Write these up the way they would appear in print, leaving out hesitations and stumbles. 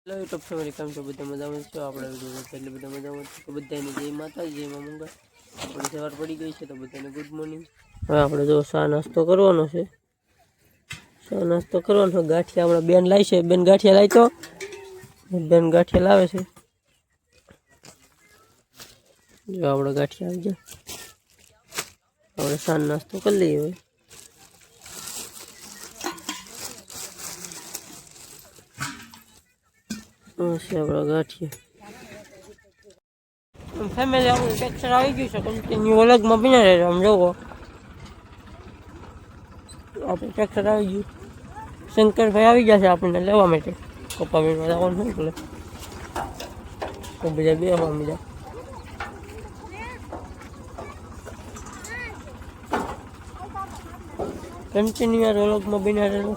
Hello YouTube family, કેમ છો? બધા મજામાં છો? આપણે વિડીયો એટલે બધા મજામાં છે. તો બધાને જય માતાજી, જય મા મંગળ. આપણે સવાર પડી ગઈ છે તો બધાને ગુડ મોર્નિંગ. હવે આપણે જો ચા નાસ્તો કરવાનો છે. ચા નાસ્તો કરવાનો છે. ગાંઠિયા હમણાં બેન લાવી છે. બેન ગાંઠિયા લાવી તો બેન ગાંઠિયા લાવે છે. જો આપણે ગાંઠિયા આવી ગયા. આપણે ચા નાસ્તો કરી લઈએ હવે. આપણા ગાંઠિયા ફેમિલી આપણું ટેક્સર આવી ગયું છે. કન્ટિન્યુ અલગમાં બિના રહે. આમ જોવો આપણે ટેક્સર આવી ગયું. શંકરભાઈ આવી ગયા છે આપણને લેવા માટે. કપા વીણવા જવાનું શું એટલે તો બીજા બે બીજા કન્ટિન્યુ અલગમાં બિના રહેલો.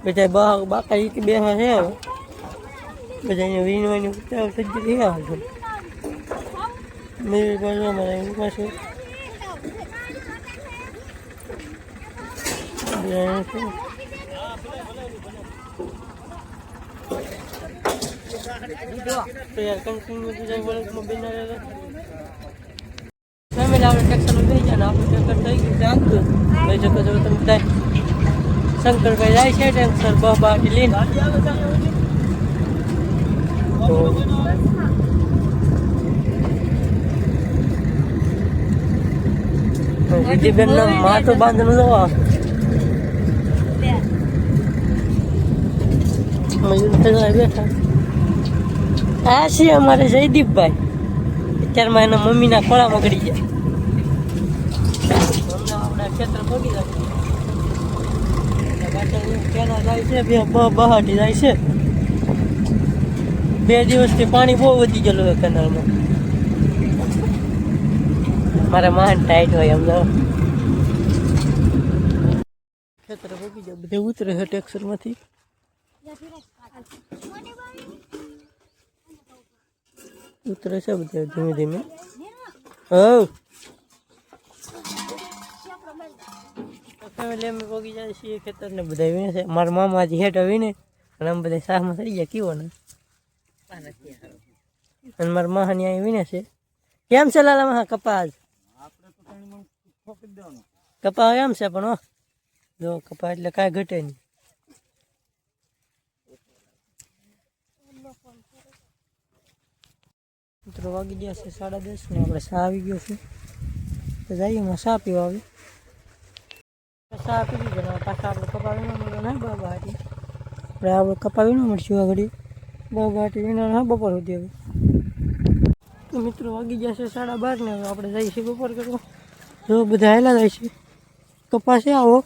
બધા બાકા એક બે છે. હવે બધા અહીંયા વીણવાની ઉતાવળ થઈ ગઈ રહ્યા છે. મેરી બાજુ અમારા એની પાસે ફેમિલી આપણે ટેક્સરમાં થઈ ગયા ને આપણું ટેક્સર થઈ ગયું ચાલતું લઈ શકો છો તમે બધા. શંકરભાઈ જાય છે ટેક્સર બાટી લઈને. બેન માથું બાંધવાનું જોવા બેઠા આ છે અમારે જયદીપભાઈ. અત્યારમાં એના મમ્મીના ખોળામાં ગળી ગયા. આપણા ખેતર પડી જાય જાય છે. બહાટી જાય છે. 2 દિવસથી પાણી બહુ વધી ગયેલું હોય કેનાલમાં. મારે માન ટાઈટ હોય એમ તો ખેતર પગી જાય. બધે ઉતરે છે ટેક્સરમાંથી. ઉતરે છે બધે ધીમે ધીમે. ફેમિલી અમે પગી જાય છીએ ખેતર ને બધા વીણે છે. મારા મામા હજી હેઠ વીણે અને અમે બધા શાહમાં થઈ ગયા. કેવો ને અને મારા માહાની અહીં વીણે છે. કેમ છે લાલા મહા કપાસ? કપા એમ છે પણ જો કપા એટલે કાંઈ ઘટે નહીં. મિત્રો વાગી ગયા છે 10:30 ને આપણે ચા આવી ગયો છે તો જઈએ એમાં ચા પીવા આવી. ચા પી દીધો ને પાછા આપણે કપા વીણા મળે ને બાબા હાટી આપણે કપા વીણા મળશું આગળ બાબા હાટી વીણા હા બપોર સુધી હવે. તો મિત્રો વાગી ગયા છે 12:30 ને હવે આપણે જઈએ છીએ બપોર કરવા. જો બધા હાલા જાય છે. કપાસ આવો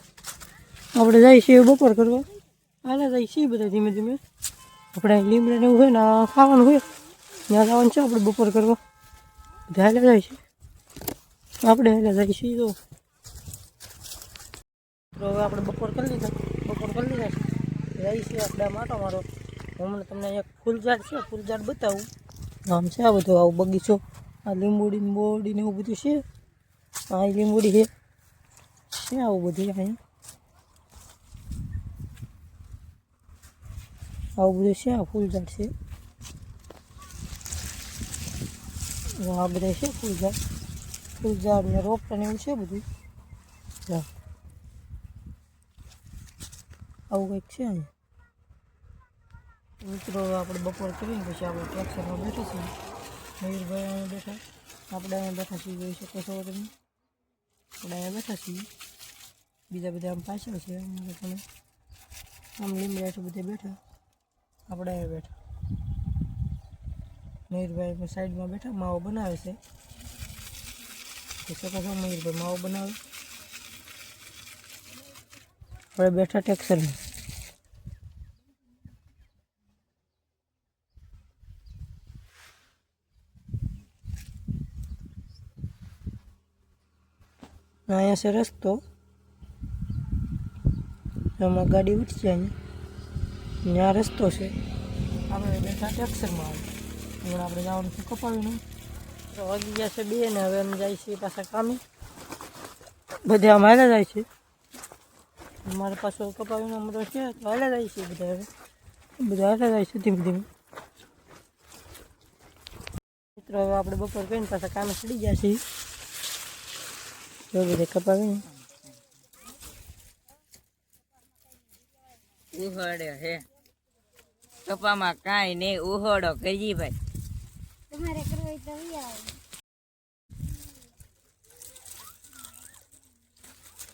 આપણે જઈએ છીએ બપોર કરવા. હાલા જાય છીએ બધા ધીમે ધીમે. આપણે લીમડાને એવું હોય ને ખાવાનું હોય ત્યાં જવાનું છે આપણે બપોર કરવા. બધા હાલા જાય છે. આપણે હાલા જાય છીએ. તો હવે આપણે બપોર કરી લીધા છે. જઈએ છીએ આપણે માટો મારો. હમણાં તમને એક ફૂલઝાડ છે. ફૂલઝાડ બતાવું. આમ છે આ બધું આવું બગીચો. આ લીંબોડી બોડી ને એવું બધું છે. આ લીંબોડી છે આવું બધું અહીંયા આવું બધું છે. આ ફૂલઝાડ છે. આ બધા છે ફૂલઝાડ ને રોપટા ને એવું છે બધું. આવું કંઈક છે અહીંયા. મિત્રો આપણે બપોર કરીને પછી આપણે ટ્રેક્ટરમાં બેઠા છીએ. મયુરભાઈ અહીંયા બેઠા. આપણે અહીંયા બેઠા છીએ. જોઈ શકો છો તમે. આપણે અહીંયા બેઠા છીએ. બીજા બધા આમ પાછળ છે. પણ આમ લીમડા હેઠળ બધે બેઠા. આપણે અહીંયા બેઠા. મયુરભાઈ સાઈડમાં બેઠા માવો બનાવે છે. જોઈ શકો છો મયુરભાઈ માવો બનાવે. આપણે બેઠા ટેક્સરમાં. અહીંયા છે રસ્તો. એમાં ગાડી ઉઠશે. અહીંયા રસ્તો છે. આપણે બેઠા ટેક્સરમાં આવે. હમણાં આપણે જવાનું છે કપાવીને. તો વાગી ગયા છે 2 ને હવે અમે જાય છીએ પાછા કામે. બધા આમ હાલ્યા જાય છે. મારે પાછો કપાવીનો અમરો છે તો હાલ્યા જાય છે બધા હવે. બધું હાલે જાય છે ધીમે ધીમે. મિત્રો હવે આપણે બપોર કરીને પાછા કામે ચડી ગયા છીએ. જો બધે કપાવીને ઉહડે હે કપામાં કાંઈ નહીં ઉહડો કરી ભાઈ તમારે કરવું તો આવે.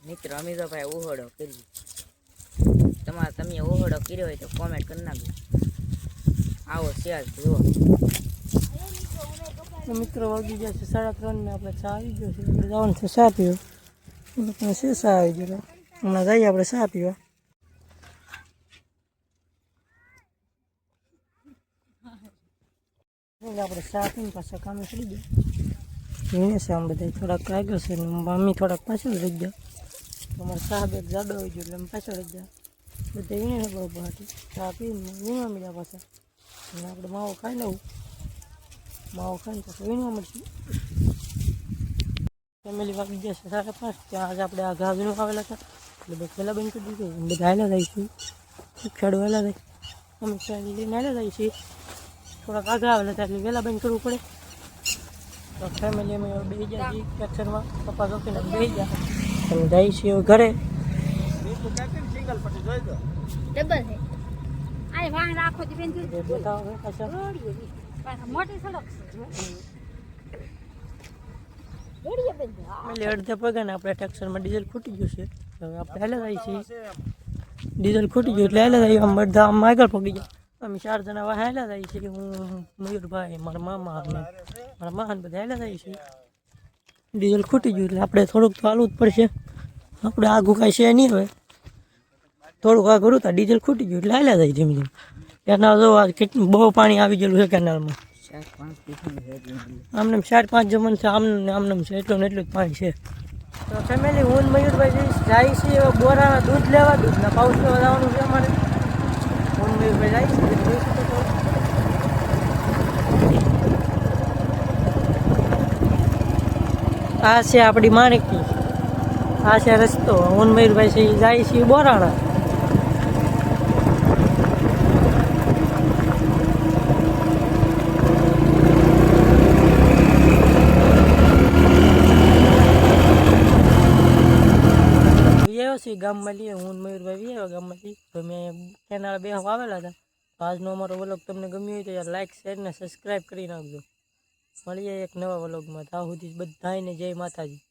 મિત્રો અમે તો ભાઈ ઉહડો કરી તમે ઉહડો કર્યો હોય તો કોમેન્ટ કરી નાખજો. આવો શેર જુઓ. તો મિત્રો વાગી ગયા છે 3:30 ને આપણે ચા આવી ગયો છે. આપણે જવાનું છે ચા પીવા. છે ચા આવી ગયો. હમણાં જઈએ આપણે ચા પીવા. આપણે ચા પીને પાછા કામે ચડી ગયા. એને છે આમ બધા થોડાક આગળ છે ને મમ્મી થોડાક પાછળ રહી ગયા. અમારે ચા બેગ જાડો આવી ગયો એટલે અમે પાછળ રહી ગયા. બધા એને બરોબર હતી ચા પીને વીણવા મળ્યા પાછા. અને આપણે માવો ખાઈ લઉં. માવો ખાઈને પાછું વીણવા મળશે. ફેમિલી વાગી ગયા છે 5:30. ત્યાં આજે આપણે આ ઘા વીણવા આવેલા હતા એટલે બસ પહેલાં બંધ કરી દીધું. બધા હાલ્યા જાય છે ખેડૂ હાલ્યા જાય. અમે ફેમિલી લઈને હાલ્યા જાય છીએ. થોડાક આગળ આવેલા હતા એટલે વહેલા બંધ કરવું પડે. તો ફેમિલી અમે બેસી ગયા છીએ ટ્રેક્ટરમાં. પપ્પા રોકીને બેસી ગયા. અમે જઈએ છીએ ઘરે. ડબલ છે. આ વાંગ રાખો તો બેન બતાવો પાછા મોટી સડક છે. રેડીએ બેન. એટલે અડધા પગાને આપણે ટ્રેક્ટરમાં ડીઝલ ખૂટી ગયું છે. હવે આપણે હાલે જાય છીએ. ડીઝલ ખૂટી ગયું એટલે હાલે જાય. આમ અડધા આમ આગળ પગી ગયા. અમે 4 જણા હાલ્યા જાય છીએ. હું મયુરભાઈ મારા મામા અને મારા મહાન બધા હાલ્યા જાય છીએ. ડીઝલ ખૂટી ગયું એટલે આપણે થોડુંક તો હાલવું જ પડશે. આપણે આઘું કાંઈ છે નહીં. હવે થોડુંક આગળ હતું ડીઝલ ખૂટી ગયું એટલે હાલ્યા જાય ધીમે ધીમે. કેનાલ જો આ કેટલું બહુ પાણી આવી ગયેલું છે કેનાલમાં. આમને 4-5 જમણ છે. આમને છે એટલું ને એટલું જ પાણી છે. તો ફેમિલી હું મયુરભાઈ જાય છે બોરાના દૂધ લેવા. દૂધના પાઉચ લેવા જવાનું છે અમારે. હું મયુરભાઈ જાય છે. આ છે આપણી માણેકી. આ છે રસ્તો. હું મયુરભાઈ છે જાય છે બોરાણા. ગામમાં લઈએ હું મયુરભાઈ આવ્યા ગામમાંથી. તો મેં કેનાલ બે આવેલા હતા. તો આજનો અમારો વ્લોગ તમને ગમ્યો હોય તો યાર લાઈક શેર ને સબસ્ક્રાઈબ કરી નાખજો. મળીએ એક નવા વ્લોગમાં. ત્યાં સુધી બધાને જય માતાજી.